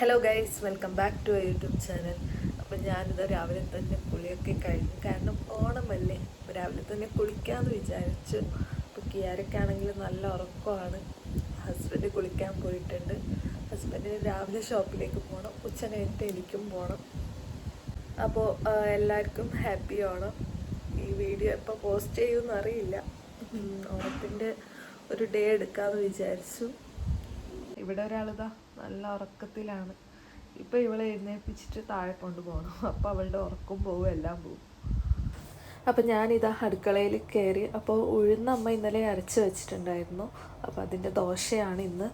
Hello guys, welcome back to YouTube channel. അപ്പം ഞാനിത് രാവിലെ തന്നെ കുളിയൊക്കെ കഴിഞ്ഞു. കാരണം ഓണമല്ലേ, അപ്പോൾ രാവിലെ തന്നെ കുളിക്കാമെന്ന് വിചാരിച്ചു. അപ്പോൾ കിയാരൊക്കെയാണെങ്കിൽ നല്ല ഉറക്കമാണ്. ഹസ്ബൻഡ് കുളിക്കാൻ പോയിട്ടുണ്ട്. ഹസ്ബൻഡിന് രാവിലെ ഷോപ്പിലേക്ക് പോകണം, ഉച്ച കഴിഞ്ഞിട്ട് എനിക്കും പോകണം. അപ്പോൾ എല്ലാവർക്കും ഹാപ്പി ഓണം. ഈ വീഡിയോ എപ്പോൾ പോസ്റ്റ് ചെയ്യുമെന്ന് അറിയില്ല. ഓണത്തിൻ്റെ ഒരു ഡേ എടുക്കാമെന്ന് വിചാരിച്ചു. ഇവിടെ ഒരാളിതാ നല്ല ഉറക്കത്തിലാണ്. ഇപ്പോൾ ഇവളെ എഴുന്നേൽപ്പിച്ചിട്ട് താഴെ കൊണ്ടുപോകണം. അപ്പോൾ അവളുടെ ഉറക്കം പോവും, എല്ലാം പോവും. അപ്പം ഞാനിതാ അടുക്കളയിൽ കയറി. അപ്പോൾ ഉഴുന്ന് അമ്മ ഇന്നലെ അരച്ച് വെച്ചിട്ടുണ്ടായിരുന്നു. അപ്പോൾ അതിൻ്റെ ദോശയാണ് ഇന്ന്.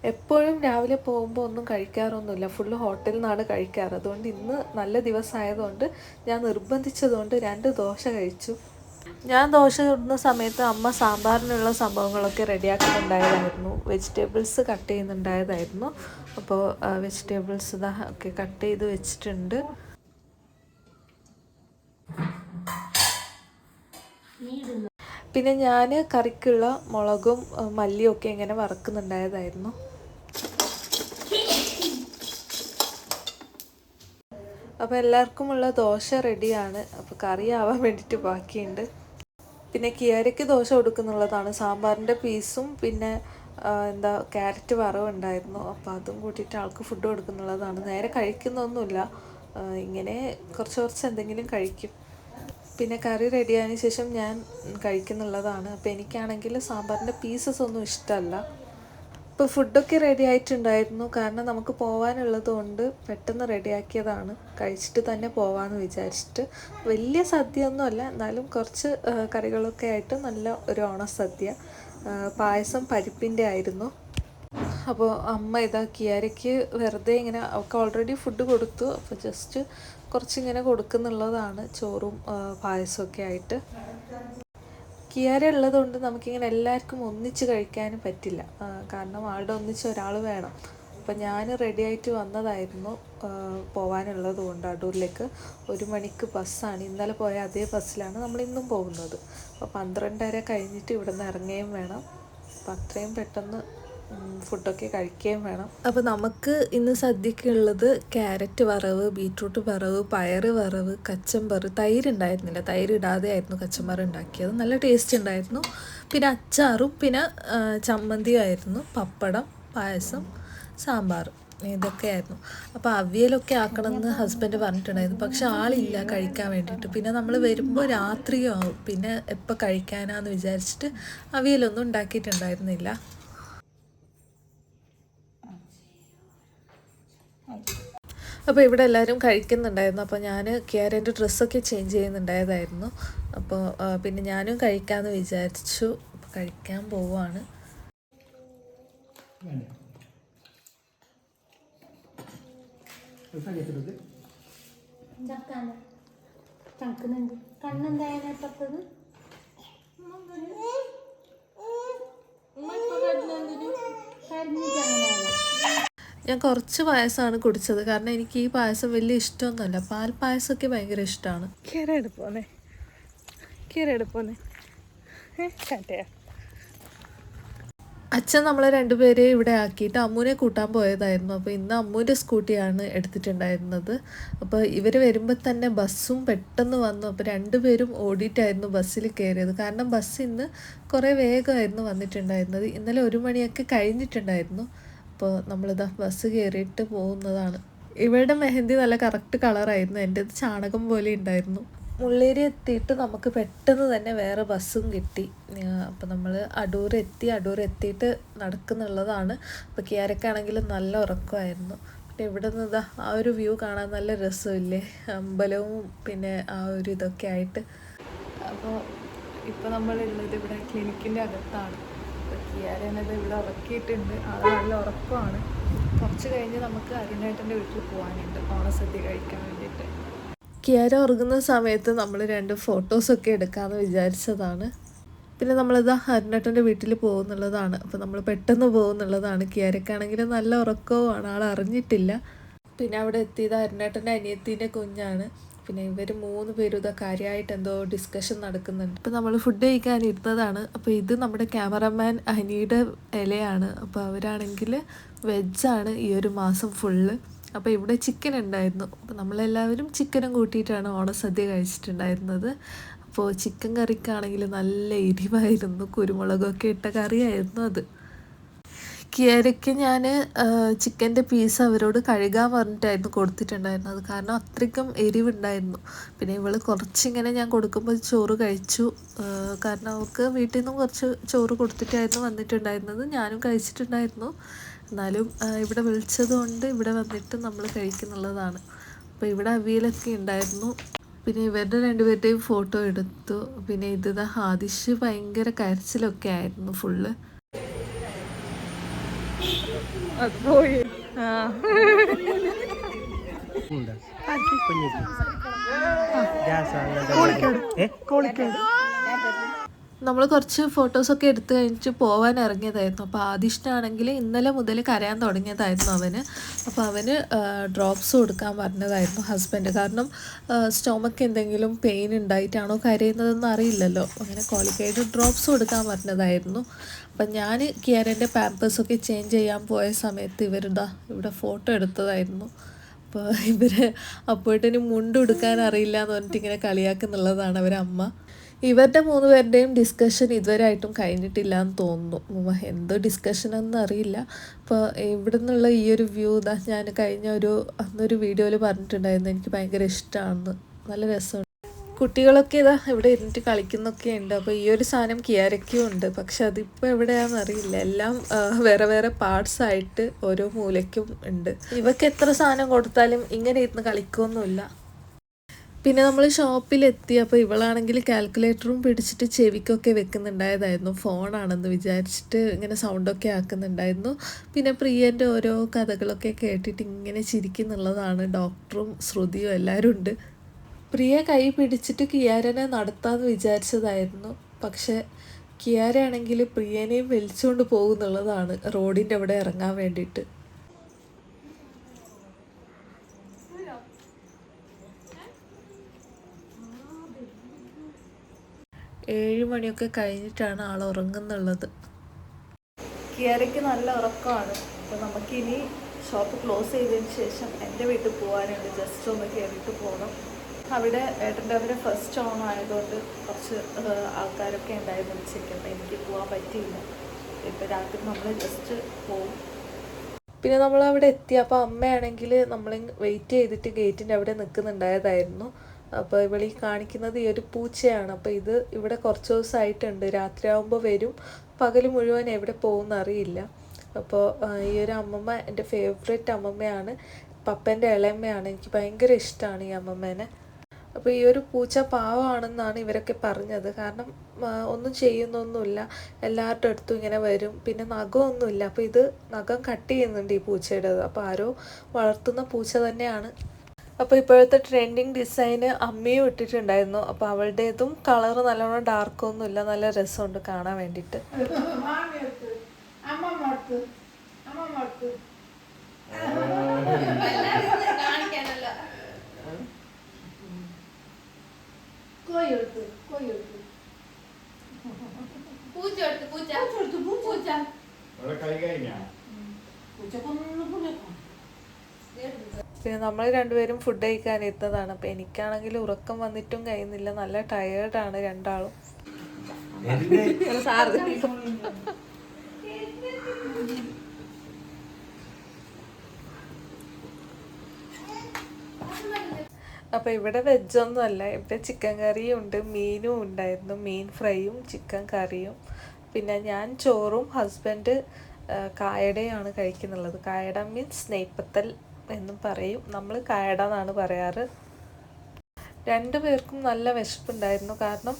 എപ്പോഴും രാവിലെ പോകുമ്പോൾ ഒന്നും കഴിക്കാറൊന്നുമില്ല, ഫുള്ള് ഹോട്ടലിൽ നിന്നാണ് കഴിക്കാറ്. അതുകൊണ്ട് ഇന്ന് നല്ല ദിവസമായതുകൊണ്ട് ഞാൻ നിർബന്ധിച്ചതുകൊണ്ട് 2 ദോശ കഴിച്ചു. ഞാൻ ദോശ ചുടുന്ന സമയത്ത് അമ്മ സാമ്പാറിനുള്ള സംഭവങ്ങളൊക്കെ റെഡിയാക്കുന്നുണ്ടായതായിരുന്നു. Vegetables cut ചെയ്യുന്നുണ്ടായതായിരുന്നു. അപ്പോൾ വെജിറ്റബിൾസ് ഇതാ ഒക്കെ കട്ട് ചെയ്ത് വെച്ചിട്ടുണ്ട്. പിന്നെ ഞാൻ കറിക്കുള്ള മുളകും മല്ലിയും ഒക്കെ ഇങ്ങനെ വറക്കുന്നുണ്ടായതായിരുന്നു. അപ്പോൾ എല്ലാവർക്കുമുള്ള ദോശ റെഡിയാണ്. അപ്പോൾ കറിയാവാൻ വേണ്ടിയിട്ട് ബാക്കിയുണ്ട്. പിന്നെ കിയാരയ്ക്ക് ദോശ കൊടുക്കുന്നുള്ളതാണ്. സാമ്പാറിൻ്റെ പീസും പിന്നെ ക്യാരറ്റ് വറവുണ്ടായിരുന്നു. അപ്പോൾ അതും കൂട്ടിയിട്ട് ആൾക്ക് ഫുഡ് കൊടുക്കുന്നുള്ളതാണ്. നേരെ കഴിക്കുന്നൊന്നുമില്ല, ഇങ്ങനെ കുറച്ച് എന്തെങ്കിലും കഴിക്കും. പിന്നെ കറി റെഡിയായതിനു ശേഷം ഞാൻ കഴിക്കുന്നുള്ളതാണ്. അപ്പോൾ എനിക്കാണെങ്കിൽ സാമ്പാറിൻ്റെ പീസസ് ഒന്നും ഇഷ്ടമല്ല. ഇപ്പോൾ ഫുഡൊക്കെ റെഡി ആയിട്ടുണ്ടായിരുന്നു. കാരണം നമുക്ക് പോകാനുള്ളത് കൊണ്ട് പെട്ടെന്ന് റെഡിയാക്കിയതാണ്. കഴിച്ചിട്ട് തന്നെ പോകാമെന്ന് വിചാരിച്ചിട്ട്. വലിയ സദ്യ ഒന്നുമല്ല, എന്നാലും കുറച്ച് കറികളൊക്കെ ആയിട്ട് നല്ല ഒരു ഓണസദ്യ. പായസം പരിപ്പിൻ്റെ ആയിരുന്നു. അപ്പോൾ അമ്മ ഇതാ കിയാരയ്ക്ക് വെറുതെ ഇങ്ങനെ, അവൾക്ക് ഓൾറെഡി ഫുഡ് കൊടുത്തു. അപ്പോൾ ജസ്റ്റ് കുറച്ചിങ്ങനെ കൊടുക്കുന്നുള്ളതാണ്, ചോറും പായസമൊക്കെ ആയിട്ട്. കിയാര ഉള്ളതുകൊണ്ട് നമുക്കിങ്ങനെ എല്ലാവർക്കും ഒന്നിച്ച് കഴിക്കാനും പറ്റില്ല. കാരണം ആളുടെ ഒന്നിച്ച് ഒരാൾ വേണം. അപ്പം ഞാൻ റെഡി ആയിട്ട് വന്നതായിരുന്നു പോകാനുള്ളത് കൊണ്ട്. അടൂരിലേക്ക് 1 മണിക്ക് ബസ്സാണ്. ഇന്നലെ പോയ അതേ ബസ്സിലാണ് നമ്മളിന്നും പോകുന്നത്. അപ്പോൾ 12:30 കഴിഞ്ഞിട്ട് ഇവിടെ നിന്ന് ഇറങ്ങുകയും വേണം. അപ്പം അത്രയും പെട്ടെന്ന് ഫുഡൊക്കെ കഴിക്കുകയും വേണം. അപ്പോൾ നമുക്ക് ഇന്ന് സദ്യക്കുള്ളത് ക്യാരറ്റ് വറവ്, ബീട്രൂട്ട് വറവ്, പയർ വറവ്, കച്ചമ്പർ. തൈര് ഉണ്ടായിരുന്നില്ല, തൈര് ഇടാതെ ആയിരുന്നു കച്ചമ്പർ ഉണ്ടാക്കിയത്. നല്ല ടേസ്റ്റ് ഉണ്ടായിരുന്നു. പിന്നെ അച്ചാറും പിന്നെ ചമ്മന്തിയും ആയിരുന്നു. പപ്പടം, പായസം, സാമ്പാർ, ഇതൊക്കെയായിരുന്നു. അപ്പോൾ അവിയലൊക്കെ ആക്കണമെന്ന് ഹസ്ബൻഡ് പറഞ്ഞിട്ടുണ്ടായിരുന്നു. പക്ഷെ ആളില്ല കഴിക്കാൻ വേണ്ടിയിട്ട്. പിന്നെ നമ്മൾ വരുമ്പോൾ രാത്രിയും ആവും. പിന്നെ എപ്പോൾ കഴിക്കാനാന്ന് വിചാരിച്ചിട്ട് അവിയലൊന്നും ഉണ്ടാക്കിയിട്ടുണ്ടായിരുന്നില്ല. അപ്പോൾ ഇവിടെ എല്ലാവരും കഴിക്കുന്നുണ്ടായിരുന്നു. അപ്പോൾ ഞാൻ കിയാരൻ്റെ ഡ്രസ്സൊക്കെ ചേഞ്ച് ചെയ്യുന്നുണ്ടായതായിരുന്നു. അപ്പോൾ പിന്നെ ഞാനും കഴിക്കാമെന്ന് വിചാരിച്ചു. അപ്പോൾ കഴിക്കാൻ പോവുകയാണ്. ഞാൻ കുറച്ച് പായസമാണ് കുടിച്ചത്. കാരണം എനിക്ക് ഈ പായസം വലിയ ഇഷ്ടമൊന്നുമല്ല. പാൽ പായസമൊക്കെ ഭയങ്കര ഇഷ്ടമാണ്. അച്ഛൻ നമ്മളെ 2 പേരെ ഇവിടെ ആക്കിയിട്ട് അമ്മൂനെ കൂട്ടാൻ പോയതായിരുന്നു. അപ്പോൾ ഇന്ന് അമ്മൂൻ്റെ സ്കൂട്ടിയാണ് എടുത്തിട്ടുണ്ടായിരുന്നത്. അപ്പോൾ ഇവർ വരുമ്പോൾ തന്നെ ബസ്സും പെട്ടെന്ന് വന്നു. അപ്പോൾ 2 പേരും ഓടിയിട്ടായിരുന്നു ബസ്സിൽ കയറിയത്. കാരണം ബസ് ഇന്ന് കുറേ വേഗമായിരുന്നു വന്നിട്ടുണ്ടായിരുന്നത്. ഇന്നലെ 1 മണിയൊക്കെ കഴിഞ്ഞിട്ടുണ്ടായിരുന്നു. അപ്പോൾ നമ്മളിതാ ബസ് കയറിയിട്ട് പോകുന്നതാണ്. ഇവരുടെ മെഹന്തി നല്ല കറക്റ്റ് കളറായിരുന്നു. എൻ്റേത് ചാണകം പോലെ ഉണ്ടായിരുന്നു. മുള്ളേരി എത്തിയിട്ട് നമുക്ക് പെട്ടെന്ന് തന്നെ വേറെ ബസ്സും കിട്ടി. അപ്പോൾ നമ്മൾ അടൂർ എത്തിയിട്ട് നടക്കുന്നുള്ളതാണ്. അപ്പോൾ കിയാരക്കാണെങ്കിലും നല്ല ഉറക്കമായിരുന്നു. പിന്നെ ഇവിടെ നിന്ന് ഇതാ ആ ഒരു വ്യൂ കാണാൻ നല്ല രസമില്ലേ, അമ്പലവും പിന്നെ ആ ഒരു ഇതൊക്കെ ആയിട്ട്. അപ്പോൾ ഇപ്പോൾ നമ്മളുള്ളത് ഇവിടെ ക്ലിനിക്കിൻ്റെ അകത്താണ്. അപ്പോൾ കിയാരനത് ഇവിടെ ഉറക്കിയിട്ടുണ്ട്. ആൾ നല്ല ഉറക്കമാണ്. കുറച്ച് കഴിഞ്ഞ് നമുക്ക് അരുണേട്ടൻ്റെ വീട്ടിൽ പോകാനുണ്ട് ഓണസദ്യ കഴിക്കാൻ വേണ്ടിയിട്ട്. കിയാര ഉറങ്ങുന്ന സമയത്ത് നമ്മൾ 2 ഫോട്ടോസൊക്കെ എടുക്കാമെന്ന് വിചാരിച്ചതാണ്. പിന്നെ നമ്മളിത് അരുണേട്ടൻ്റെ വീട്ടിൽ പോകുന്നുള്ളതാണ്. അപ്പോൾ നമ്മൾ പെട്ടെന്ന് പോകുന്നുള്ളതാണ്. കിയാരക്കാണെങ്കിൽ നല്ല ഉറക്കവുമാണ്, ആൾ അറിഞ്ഞിട്ടില്ല. പിന്നെ അവിടെ എത്തിയത് അരുണേട്ടൻ്റെ അനിയത്തിൻ്റെ കുഞ്ഞാണ്. പിന്നെ ഇവർ 3 പേരും ഇതാ കാര്യമായിട്ട് എന്തോ ഡിസ്കഷൻ നടക്കുന്നുണ്ട്. ഇപ്പോൾ നമ്മൾ ഫുഡ് കഴിക്കാൻ ഇരുന്നതാണ്. അപ്പോൾ ഇത് നമ്മുടെ ക്യാമറമാൻ അനിയുടെ ഇലയാണ്. അപ്പോൾ അവരാണെങ്കിൽ വെജാണ് ഈ ഒരു മാസം ഫുള്ള്. അപ്പോൾ ഇവിടെ ചിക്കൻ ഉണ്ടായിരുന്നു. അപ്പോൾ നമ്മളെല്ലാവരും ചിക്കനും കൂട്ടിയിട്ടാണ് ഓണസദ്യ കഴിച്ചിട്ടുണ്ടായിരുന്നത്. അപ്പോൾ ചിക്കൻ കറിക്കാണെങ്കിൽ നല്ല എരിവായിരുന്നു, കുരുമുളകൊക്കെ ഇട്ട കറിയായിരുന്നു അത്. കിയരയ്ക്ക് ഞാൻ ചിക്കൻ്റെ പീസ് അവരോട് കഴുകാൻ പറഞ്ഞിട്ടായിരുന്നു കൊടുത്തിട്ടുണ്ടായിരുന്നത്, കാരണം അത്രയ്ക്കും എരിവുണ്ടായിരുന്നു. പിന്നെ ഇവൾ കുറച്ചിങ്ങനെ ഞാൻ കൊടുക്കുമ്പോൾ ചോറ് കഴിച്ചു, കാരണം അവൾക്ക് വീട്ടിൽ നിന്നും കുറച്ച് ചോറ് കൊടുത്തിട്ടായിരുന്നു വന്നിട്ടുണ്ടായിരുന്നത്. ഞാനും കഴിച്ചിട്ടുണ്ടായിരുന്നു. എന്നാലും ഇവിടെ വിളിച്ചതുകൊണ്ട് ഇവിടെ വന്നിട്ട് നമ്മൾ കഴിക്കുന്നുള്ളതാണ്. അപ്പോൾ ഇവിടെ അവിയലൊക്കെ ഉണ്ടായിരുന്നു. പിന്നെ ഇവരുടെ 2 പേരുടെയും ഫോട്ടോ എടുത്തു. പിന്നെ ഇത് ആദിഷ് ഭയങ്കര കരച്ചിലൊക്കെ ആയിരുന്നു ഫുള്ള്. അത് പോയി. നമ്മൾ കുറച്ച് ഫോട്ടോസൊക്കെ എടുത്തു കഴിഞ്ഞിട്ട് പോകാൻ ഇറങ്ങിയതായിരുന്നു. അപ്പോൾ ആദിഷ്ടാണെങ്കിൽ ഇന്നലെ മുതൽ കരയാൻ തുടങ്ങിയതായിരുന്നു അവന്. അപ്പോൾ അവന് ഡ്രോപ്സ് കൊടുക്കാൻ പറഞ്ഞതായിരുന്നു ഹസ്ബൻഡ്. കാരണം സ്റ്റൊമക്ക് എന്തെങ്കിലും പെയിൻ ഉണ്ടായിട്ടാണോ കരയുന്നതെന്ന് അറിയില്ലല്ലോ. അങ്ങനെ ക്വാളിഫൈഡ് ഡ്രോപ്സ് കൊടുക്കാൻ പറഞ്ഞതായിരുന്നു. അപ്പം ഞാൻ കിയാരൻ്റെ പാമ്പേഴ്സൊക്കെ ചേഞ്ച് ചെയ്യാൻ പോയ സമയത്ത് ഇവിടെ ഫോട്ടോ എടുത്തതായിരുന്നു. അപ്പോൾ ഇവർ അപ്പോഴത്തേനും മുണ്ടെടുക്കാൻ അറിയില്ല എന്ന് പറഞ്ഞിട്ട് ഇങ്ങനെ കളിയാക്കുന്നുള്ളതാണ് അവരമ്മ. ഇവരുടെ 3 പേരുടെയും ഡിസ്കഷൻ ഇതുവരെയായിട്ടും കഴിഞ്ഞിട്ടില്ല എന്ന് തോന്നുന്നു. എന്തോ ഡിസ്കഷനൊന്നും അറിയില്ല. അപ്പോൾ ഇവിടെ നിന്നുള്ള ഈ ഒരു വ്യൂ ഞാൻ കഴിഞ്ഞ അന്നൊരു വീഡിയോയിൽ പറഞ്ഞിട്ടുണ്ടായിരുന്നു, എനിക്ക് ഭയങ്കര ഇഷ്ടമാണെന്ന്. നല്ല രസമുണ്ട്. കുട്ടികളൊക്കെ ഇവിടെ ഇരുന്നിട്ട് കളിക്കുന്നൊക്കെ ഉണ്ട്. അപ്പോൾ ഈ ഒരു സാധനം കിയാരയ്ക്കും ഉണ്ട്, പക്ഷെ അതിപ്പോൾ എവിടെയാണെന്ന് അറിയില്ല. എല്ലാം വേറെ വേറെ പാർട്സ് ആയിട്ട് ഓരോ മൂലയ്ക്കും ഉണ്ട്. ഇവക്ക് എത്ര സാധനം കൊടുത്താലും ഇങ്ങനെ ഇരുന്ന് കളിക്കൊന്നുമില്ല. പിന്നെ നമ്മൾ ഷോപ്പിലെത്തി. അപ്പോൾ ഇവളാണെങ്കിൽ കാൽക്കുലേറ്ററും പിടിച്ചിട്ട് ചെവിക്കൊക്കെ വെക്കുന്നുണ്ടായതായിരുന്നു, ഫോണാണെന്ന് വിചാരിച്ചിട്ട് ഇങ്ങനെ സൗണ്ടൊക്കെ ആക്കുന്നുണ്ടായിരുന്നു. പിന്നെ പ്രിയൻ്റെ ഓരോ കഥകളൊക്കെ കേട്ടിട്ട് ഇങ്ങനെ ചിരിക്കുന്നുള്ളതാണ്. ഡോക്ടറും ശ്രുതിയും എല്ലാവരും ഉണ്ട്. പ്രിയ കൈ പിടിച്ചിട്ട് കിയാരനെ നടത്താമെന്ന് വിചാരിച്ചതായിരുന്നു, പക്ഷെ കിയാരയാണെങ്കിൽ പ്രിയനെയും വലിച്ചുകൊണ്ട് പോകുന്നുള്ളതാണ് റോഡിൻ്റെ അവിടെ ഇറങ്ങാൻ വേണ്ടിയിട്ട്. 7 മണിയൊക്കെ കഴിഞ്ഞിട്ടാണ് ആൾ ഉറങ്ങുന്നുള്ളത്. കിയാരയ്ക്ക് നല്ല ഉറക്കമാണ്. അപ്പോൾ നമുക്കിനി ഷോപ്പ് ക്ലോസ് ചെയ്തതിന് ശേഷം എൻ്റെ വീട്ടിൽ പോകാനുണ്ട്. ജസ്റ്റ് ഒന്ന് കയറിയിട്ട് പോകണം. അവിടെ അവരെ ഫസ്റ്റ് ഓണം ആയതുകൊണ്ട് കുറച്ച് ആൾക്കാരൊക്കെ ഉണ്ടായിരുന്നു ഉച്ചയ്ക്ക്. അപ്പോൾ എനിക്ക് പോകാൻ പറ്റിയില്ല. ഇപ്പോൾ രാത്രി നമ്മൾ ജസ്റ്റ് പോകും. പിന്നെ നമ്മളവിടെ എത്തി. അപ്പോൾ അമ്മയാണെങ്കിൽ നമ്മൾ വെയിറ്റ് ചെയ്തിട്ട് ഗേറ്റിൻ്റെ അവിടെ നിൽക്കുന്നുണ്ടായതായിരുന്നു. അപ്പോൾ ഇവളീ കാണിക്കുന്നത് ഈ ഒരു പൂച്ചയാണ്. അപ്പോൾ ഇത് ഇവിടെ കുറച്ച് ദിവസമായിട്ടുണ്ട്. രാത്രിയാകുമ്പോൾ വരും, പകൽ മുഴുവൻ എവിടെ പോകുമെന്ന് അറിയില്ല. അപ്പോൾ ഈ ഒരു അമ്മമ്മ എൻ്റെ ഫേവറേറ്റ് അമ്മമ്മയാണ്, പപ്പൻ്റെ ഇളയമ്മയാണ്. എനിക്ക് ഭയങ്കര ഇഷ്ടമാണ് ഈ അമ്മമ്മേനെ. അപ്പോൾ ഈ ഒരു പൂച്ച പാവമാണെന്നാണ് ഇവരൊക്കെ പറഞ്ഞത്. കാരണം ഒന്നും ചെയ്യുന്നൊന്നുമില്ല, എല്ലാവരുടെ അടുത്തും ഇങ്ങനെ വരും. പിന്നെ നഖമൊന്നുമില്ല. അപ്പോൾ ഇത് നഖം കട്ട് ചെയ്യുന്നുണ്ട് ഈ പൂച്ചയുടേത്. അപ്പോൾ ആരോ വളർത്തുന്ന പൂച്ച തന്നെയാണ്. അപ്പോൾ ഇപ്പോഴത്തെ ട്രെൻഡിങ് ഡിസൈന് അമ്മയും ഇട്ടിട്ടുണ്ടായിരുന്നു. അപ്പോൾ അവളുടേതും കളറ് നല്ലോണം ഡാർക്കൊന്നുമില്ല, നല്ല രസമുണ്ട് കാണാൻ വേണ്ടിയിട്ട്. പിന്നെ നമ്മൾ 2 പേരും ഫുഡ് കഴിക്കാൻ ഇരുന്നതാണ്. അപ്പോൾ എനിക്കാണെങ്കിൽ ഉറക്കം വന്നിട്ടും കഴിയുന്നില്ല, നല്ല ടയേർഡാണ് രണ്ടാളും. അപ്പോൾ ഇവിടെ വെജൊന്നും അല്ല, ഇവിടെ ചിക്കൻ കറിയും ഉണ്ട്, മീനും ഉണ്ടായിരുന്നു. മീൻ ഫ്രൈയും ചിക്കൻ കറിയും. പിന്നെ ഞാൻ ചോറും ഹസ്ബൻഡ് കായടയാണ് കഴിക്കുന്നുള്ളത്. കായട മീൻസ് നെയ്പ്പത്തൽ എന്നും പറയും, നമ്മൾ കായട എന്നാണ് പറയാറ്. 2 പേർക്കും നല്ല വിശപ്പുണ്ടായിരുന്നു. കാരണം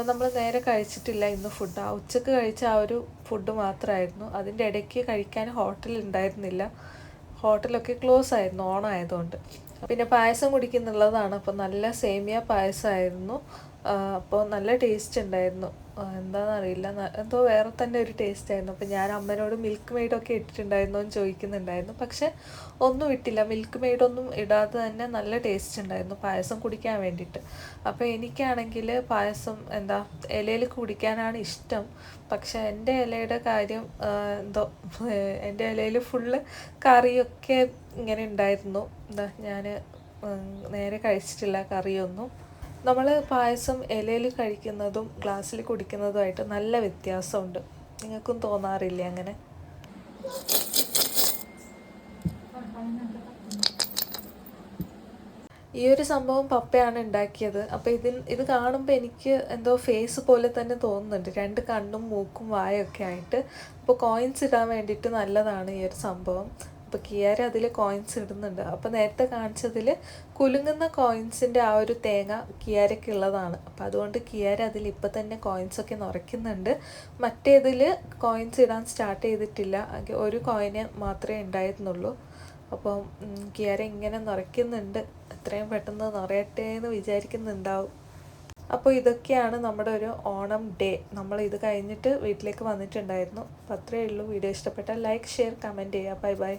നമ്മൾ നേരെ കഴിച്ചിട്ടില്ല ഇന്ന് ഫുഡ്. ആ ഉച്ചക്ക് കഴിച്ച ആ ഒരു ഫുഡ് മാത്രമായിരുന്നു. അതിൻ്റെ ഇടയ്ക്ക് കഴിക്കാൻ ഹോട്ടൽ ഉണ്ടായിരുന്നില്ല, ഹോട്ടലൊക്കെ ക്ലോസ് ആയിരുന്നു ഓണം ആയതുകൊണ്ട്. പിന്നെ പായസം കുടിക്കുന്നുള്ളതാണ്. അപ്പോൾ നല്ല സേമിയ പായസമായിരുന്നു. അപ്പോൾ നല്ല ടേസ്റ്റ് ഉണ്ടായിരുന്നു. എന്താണെന്നറിയില്ല, എന്തോ വേറെ തന്നെ ഒരു ടേസ്റ്റ് ആയിരുന്നു. അപ്പോൾ ഞാൻ അമ്മേനോട് മിൽക്ക് മെയ്ഡൊക്കെ ഇട്ടിട്ടുണ്ടായിരുന്നോ എന്ന് ചോദിക്കുന്നുണ്ടായിരുന്നു. പക്ഷെ ഒന്നും ഇട്ടില്ല, മിൽക്ക് മെയ്ഡൊന്നും ഇടാതെ തന്നെ നല്ല ടേസ്റ്റ് ഉണ്ടായിരുന്നു പായസം കുടിക്കാൻ വേണ്ടിയിട്ട്. അപ്പോൾ എനിക്കാണെങ്കിൽ പായസം എന്താ ഇലയിൽ കുടിക്കാനാണ് ഇഷ്ടം. പക്ഷെ എൻ്റെ ഇലയുടെ കാര്യം എന്തോ എൻ്റെ ഇലയിൽ ഫുള്ള് കറിയൊക്കെ ഇങ്ങനെ ഉണ്ടായിരുന്നു. എന്താ ഞാൻ നേരെ കഴിച്ചിട്ടില്ല കറിയൊന്നും. നമ്മൾ പായസം ഇലയിൽ കഴിക്കുന്നതും ഗ്ലാസ്സിൽ കുടിക്കുന്നതുമായിട്ട് നല്ല വ്യത്യാസമുണ്ട്. നിങ്ങൾക്കും തോന്നാറില്ലേ അങ്ങനെ? ഈ ഒരു സംഭവം പപ്പയാണ് ഉണ്ടാക്കിയത്. അപ്പോൾ ഇത് കാണുമ്പോൾ എനിക്ക് എന്തോ ഫേസ് പോലെ തന്നെ തോന്നുന്നുണ്ട്, 2 കണ്ണും മൂക്കും വായൊക്കെ ആയിട്ട്. അപ്പോൾ കോയിൻസ് ഇടാൻ വേണ്ടിയിട്ട് നല്ലതാണ് ഈ ഒരു സംഭവം. അപ്പോൾ കിയാര അതിൽ കോയിൻസ് ഇടുന്നുണ്ട്. അപ്പോൾ നേരത്തെ കാണിച്ചതിൽ കുലുങ്ങുന്ന കോയിൻസിൻ്റെ ആ ഒരു തേങ്ങ കിയാരയ്ക്ക് ഉള്ളതാണ്. അപ്പോൾ അതുകൊണ്ട് കിയാര അതിൽ ഇപ്പം തന്നെ കോയിൻസൊക്കെ നിറയ്ക്കുന്നുണ്ട്. മറ്റേതിൽ കോയിൻസ് ഇടാൻ സ്റ്റാർട്ട് ചെയ്തിട്ടില്ല, ഒരു കോയിന് മാത്രമേ ഉണ്ടായിരുന്നുള്ളൂ. അപ്പം കിയാര ഇങ്ങനെ നിറയ്ക്കുന്നുണ്ട്. എത്രയും പെട്ടെന്ന് നിറയട്ടെ എന്ന് വിചാരിക്കുന്നുണ്ടാവും. അപ്പോൾ ഇതൊക്കെയാണ് നമ്മുടെ ഒരു ഓണം ഡേ. നമ്മൾ ഇത് കഴിഞ്ഞിട്ട് വീട്ടിലേക്ക് വന്നിട്ടുണ്ടായിരുന്നു. അപ്പോൾ അത്രയേ ഉള്ളൂ. വീഡിയോ ഇഷ്ടപ്പെട്ടാൽ ലൈക്ക്, ഷെയർ, കമൻറ്റ് ചെയ്യുക. Bye bye.